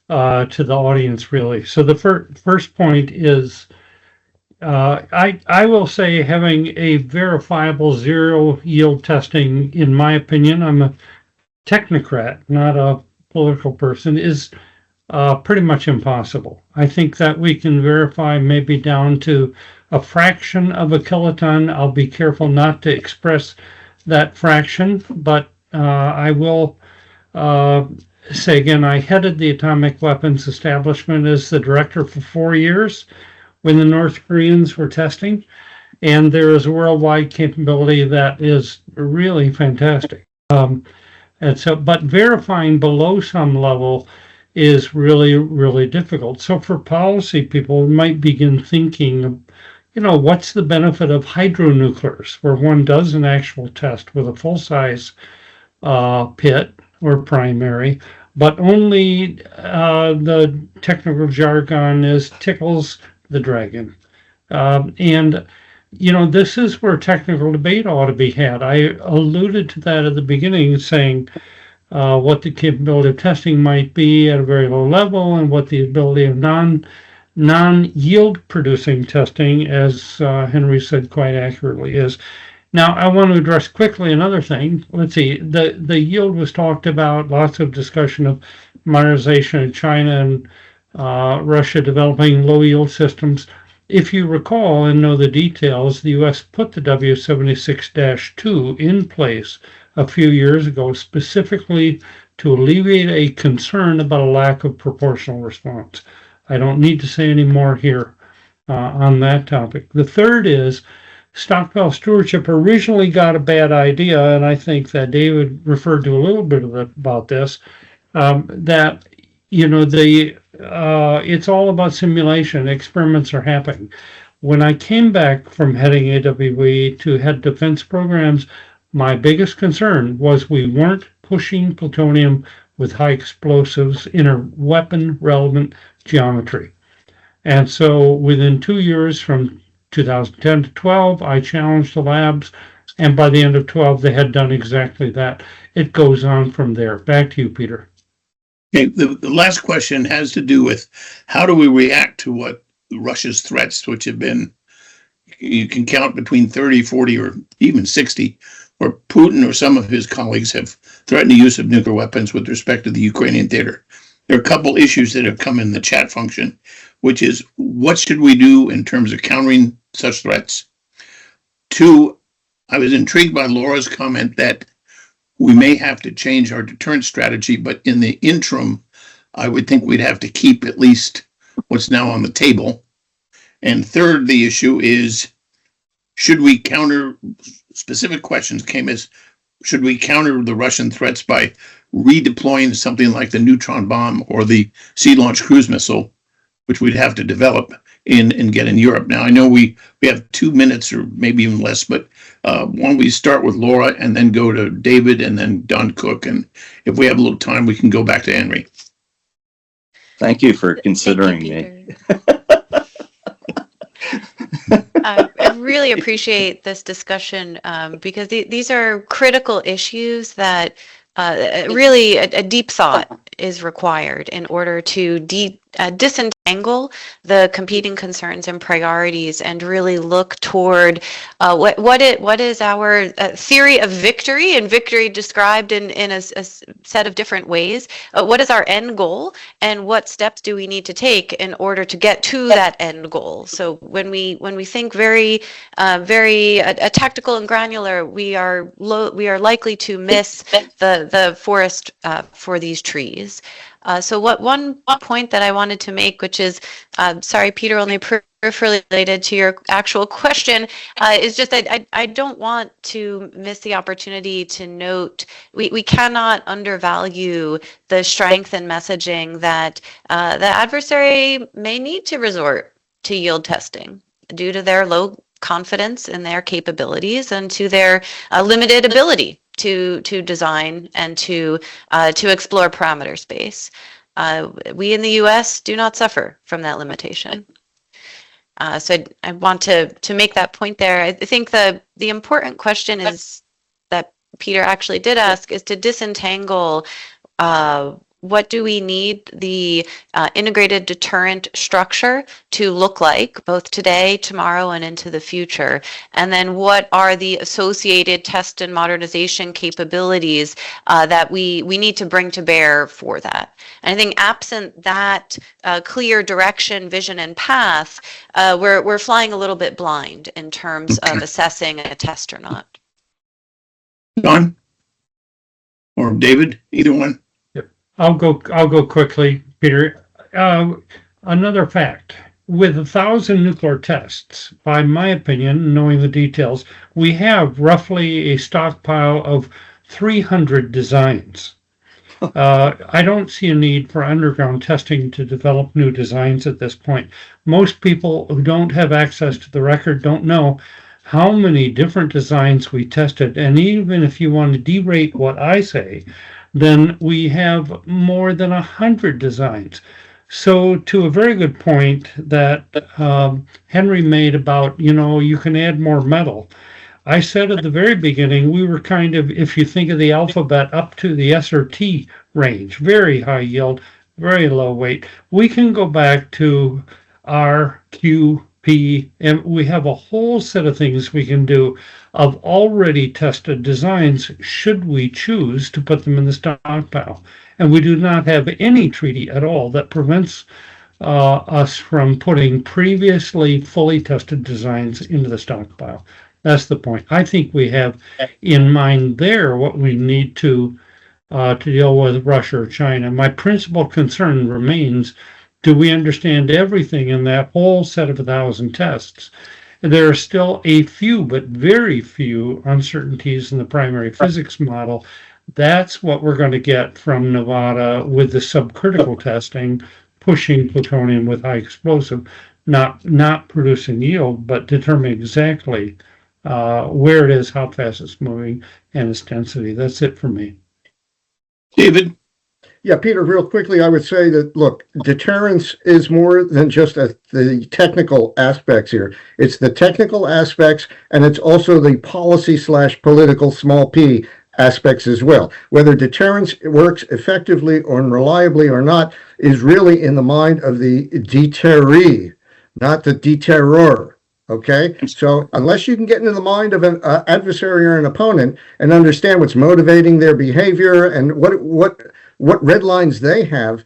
to the audience, really. So the first point is, I will say having a verifiable zero yield testing, in my opinion, I'm a technocrat, not a political person, is pretty much impossible. I think that we can verify maybe down to a fraction of a kiloton. I'll be careful not to express that fraction, but I will say again, I headed the atomic weapons establishment as the director for 4 years when the North Koreans were testing, and there is a worldwide capability that is really fantastic. And so, but verifying below some level is really, really difficult. So for policy people, we might begin thinking, what's the benefit of hydronuclears, where one does an actual test with a full-size pit or primary, but only the technical jargon is tickles the dragon. And this is where technical debate ought to be had. I alluded to that at the beginning, saying what the capability of testing might be at a very low level and what the ability of non-yield producing testing, as Henry said quite accurately, is. Now, I want to address quickly another thing. Let's see, the yield was talked about, lots of discussion of modernization in China and Russia developing low yield systems. If you recall and know the details, the U.S. put the W76-2 in place a few years ago specifically to alleviate a concern about a lack of proportional response. I don't need to say any more here on that topic. The third is stockpile stewardship originally got a bad idea, and I think that David referred to a little bit about this, that it's all about simulation. Experiments are happening. When I came back from heading AWE to head defense programs, my biggest concern was we weren't pushing plutonium with high explosives in a weapon relevant geometry. And so within 2 years, from 2010 to 12, I challenged the labs, and by the end of 12, they had done exactly that. It goes on from there. Back to you, Peter. Okay, the last question has to do with how do we react to what Russia's threats, which have been, you can count between 30, 40, or even 60, where Putin or some of his colleagues have threatened the use of nuclear weapons with respect to the Ukrainian theater. There are a couple issues that have come in the chat function, which is what should we do in terms of countering such threats? Two, I was intrigued by Laura's comment that we may have to change our deterrence strategy, but in the interim, I would think we'd have to keep at least what's now on the table. And third, the issue is, should we counter, specific questions came as, should we counter the Russian threats by redeploying something like the neutron bomb or the sea-launched cruise missile, which we'd have to develop and get in Europe. Now, I know we have 2 minutes or maybe even less, but why don't we start with Laura and then go to David and then Don Cook. And if we have a little time, we can go back to Henry. Thank you for considering me. I really appreciate this discussion because these are critical issues that really a deep thought is required in order to disentangle the competing concerns and priorities and really look toward what is our theory of victory, and victory described in a set of different ways. What is our end goal, and what steps do we need to take in order to get to that end goal? So when we think very tactical and granular, we are likely to miss the forest for these trees. So one point that I wanted to make, which is, sorry, Peter, only peripherally related to your actual question, is just that I don't want to miss the opportunity to note we cannot undervalue the strength and messaging that the adversary may need to resort to yield testing due to their low confidence in their capabilities and to their limited ability to design and to explore parameter space. We in the U.S. do not suffer from that limitation. So I want to make that point there. I think the important question is that Peter actually did ask is to disentangle what do we need the integrated deterrent structure to look like, both today, tomorrow, and into the future? And then what are the associated test and modernization capabilities that we need to bring to bear for that? And I think absent that clear direction, vision, and path, we're flying a little bit blind in terms of assessing a test or not. Don or David, either one. I'll go quickly, Peter. Another fact, with 1,000 nuclear tests, by my opinion, knowing the details, we have roughly a stockpile of 300 designs. I don't see a need for underground testing to develop new designs at this point. Most people who don't have access to the record don't know how many different designs we tested. And even if you want to derate what I say, then we have more than 100 designs. So to a very good point that Henry made about, you can add more metal. I said at the very beginning, we were kind of, if you think of the alphabet up to the S or T range, very high yield, very low weight. We can go back to R, Q, P, and we have a whole set of things we can do of already tested designs should we choose to put them in the stockpile. And we do not have any treaty at all that prevents us from putting previously fully tested designs into the stockpile. That's the point. I think we have in mind there what we need to deal with Russia or China. My principal concern remains, do we understand everything in that whole set of 1,000 tests? There are still a few, but very few uncertainties in the primary physics model. That's what we're going to get from Nevada with the subcritical testing, pushing plutonium with high explosive, not producing yield, but determining exactly where it is, how fast it's moving, and its density. That's it for me. David? Yeah, Peter, real quickly, I would say that, look, deterrence is more than just the technical aspects here. It's the technical aspects, and it's also the policy/political small p aspects as well. Whether deterrence works effectively or reliably or not is really in the mind of the deterree, not the deterror. Okay, so unless you can get into the mind of an adversary or an opponent and understand what's motivating their behavior and what red lines they have,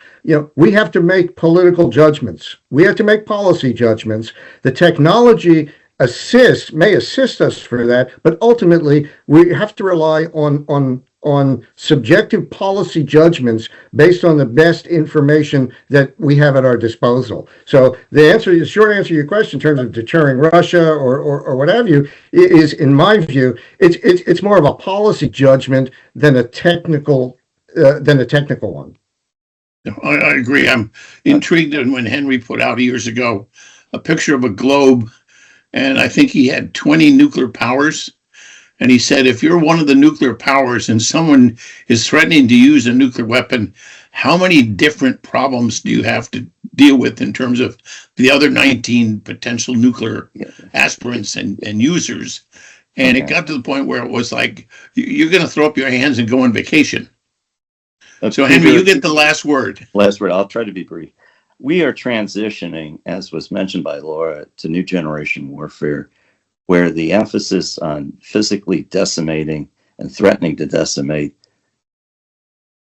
we have to make political judgments. We have to make policy judgments. The technology may assist us for that, but ultimately we have to rely on subjective policy judgments based on the best information that we have at our disposal. So the short answer to your question in terms of deterring Russia or what have you is, in my view, it's more of a policy judgment than a technical one. I agree. I'm intrigued when Henry put out years ago a picture of a globe, and I think he had 20 nuclear powers. And he said, if you're one of the nuclear powers and someone is threatening to use a nuclear weapon, how many different problems do you have to deal with in terms of the other 19 potential nuclear aspirants and users? And it got to the point where it was like, you're going to throw up your hands and go on vacation. So, Henry, you get the last word. Last word. I'll try to be brief. We are transitioning, as was mentioned by Laura, to new generation warfare, where the emphasis on physically decimating and threatening to decimate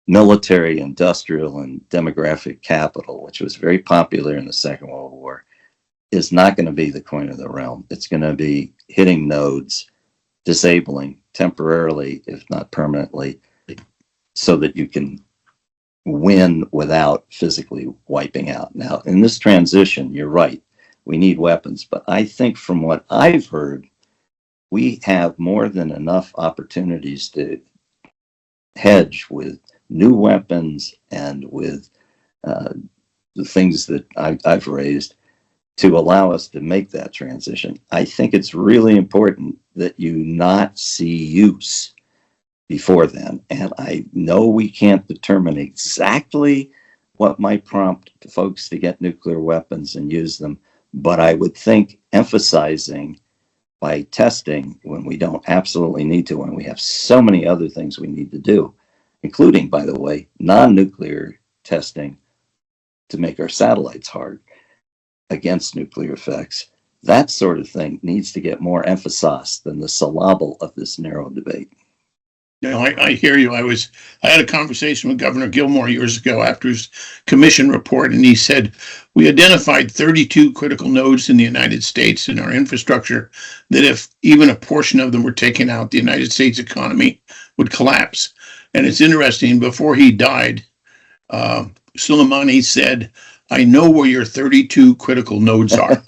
military, industrial, and demographic capital, which was very popular in the Second World War, is not going to be the coin of the realm. It's going to be hitting nodes, disabling temporarily, if not permanently, so that you can win without physically wiping out. Now, in this transition, you're right. We need weapons, but I think from what I've heard, we have more than enough opportunities to hedge with new weapons and with the things that I've raised to allow us to make that transition. I think it's really important that you not see use before then. And I know we can't determine exactly what might prompt folks to get nuclear weapons and use them. But I would think emphasizing by testing when we don't absolutely need to, when we have so many other things we need to do, including, by the way, non-nuclear testing to make our satellites hard against nuclear effects, that sort of thing needs to get more emphasis than the syllable of this narrow debate. I hear you. I had a conversation with Governor Gilmore years ago after his commission report, and he said, we identified 32 critical nodes in the United States in our infrastructure that if even a portion of them were taken out, the United States economy would collapse. And it's interesting, before he died, Soleimani said, I know where your 32 critical nodes are.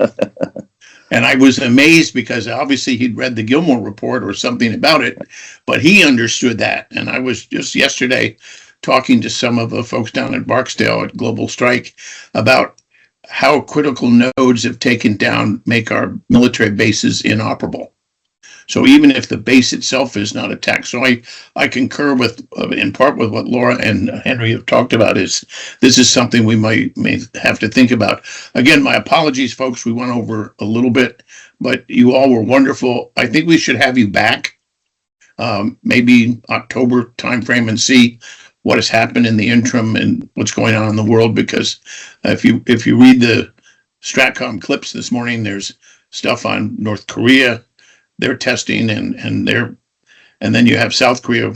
And I was amazed because obviously he'd read the Gilmore report or something about it, but he understood that. And I was just yesterday talking to some of the folks down at Barksdale at Global Strike about how critical nodes, if taken down, make our military bases inoperable. So even if the base itself is not attacked, so I concur with, in part with what Laura and Henry have talked about, is this is something we may have to think about. Again, my apologies, folks, we went over a little bit, but you all were wonderful. I think we should have you back, maybe October timeframe, and see what has happened in the interim and what's going on in the world, because if you read the Stratcom clips this morning, there's stuff on North Korea. They're testing and then you have South Korea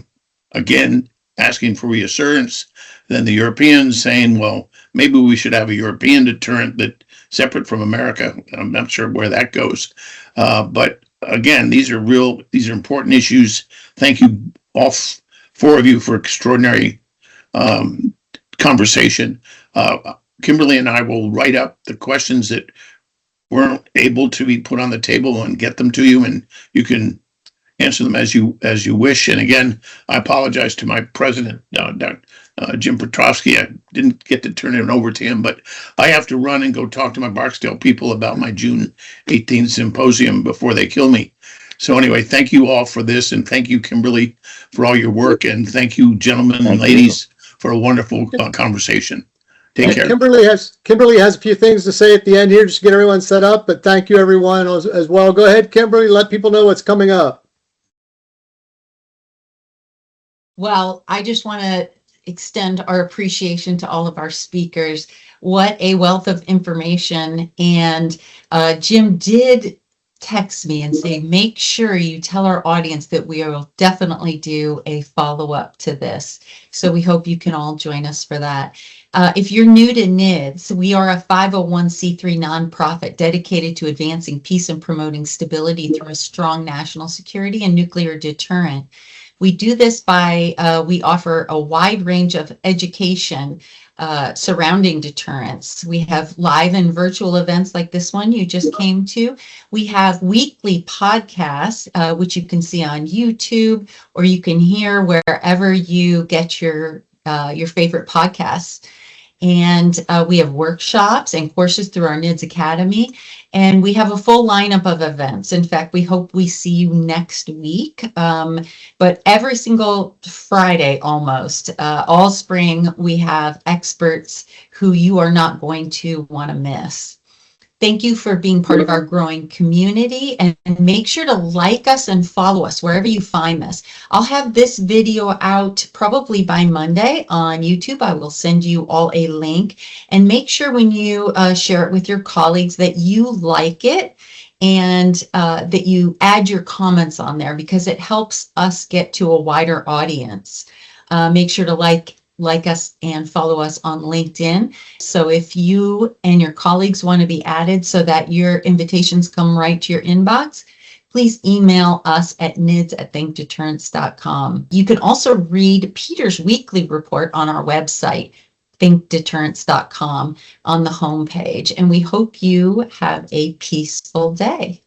again asking for reassurance. Then the Europeans saying, well, maybe we should have a European deterrent that separate from America. I'm not sure where that goes. But again, these are important issues. Thank you all four of you for extraordinary conversation. Kimberly and I will write up the questions that weren't able to be put on the table and get them to you, and you can answer them as you wish. And again, I apologize to my president, Jim Petrovsky. I didn't get to turn it over to him, but I have to run and go talk to my Barksdale people about my June 18th symposium before they kill me. So anyway, thank you all for this, and thank you, Kimberly, for all your work, and thank you, gentlemen and ladies, for a wonderful conversation. Take care. Kimberly has a few things to say at the end here just to get everyone set up, but thank you everyone as well. Go ahead, Kimberly, let people know what's coming up. Well, I just want to extend our appreciation to all of our speakers. What a wealth of information. And Jim did text me and say, make sure you tell our audience that we will definitely do a follow-up to this. So we hope you can all join us for that. If you're new to NIDS, we are a 501c3 nonprofit dedicated to advancing peace and promoting stability through a strong national security and nuclear deterrent. We do this by, we offer a wide range of education surrounding deterrence. We have live and virtual events like this one you just came to. We have weekly podcasts, which you can see on YouTube, or you can hear wherever you get your favorite podcasts. And we have workshops and courses through our NIDS Academy. And we have a full lineup of events. In fact, we hope we see you next week. But every single Friday, almost, all spring, we have experts who you are not going to want to miss. Thank you for being part of our growing community, and make sure to like us and follow us wherever you find this. I'll have this video out probably by Monday on YouTube. I will send you all a link, and make sure when you share it with your colleagues that you like it and that you add your comments on there, because it helps us get to a wider audience. Make sure to like us and follow us on LinkedIn. So if you and your colleagues want to be added so that your invitations come right to your inbox, please email us at nids@thinkdeterrence.com. You can also read Peter's weekly report on our website, thinkdeterrence.com, on the homepage. And we hope you have a peaceful day.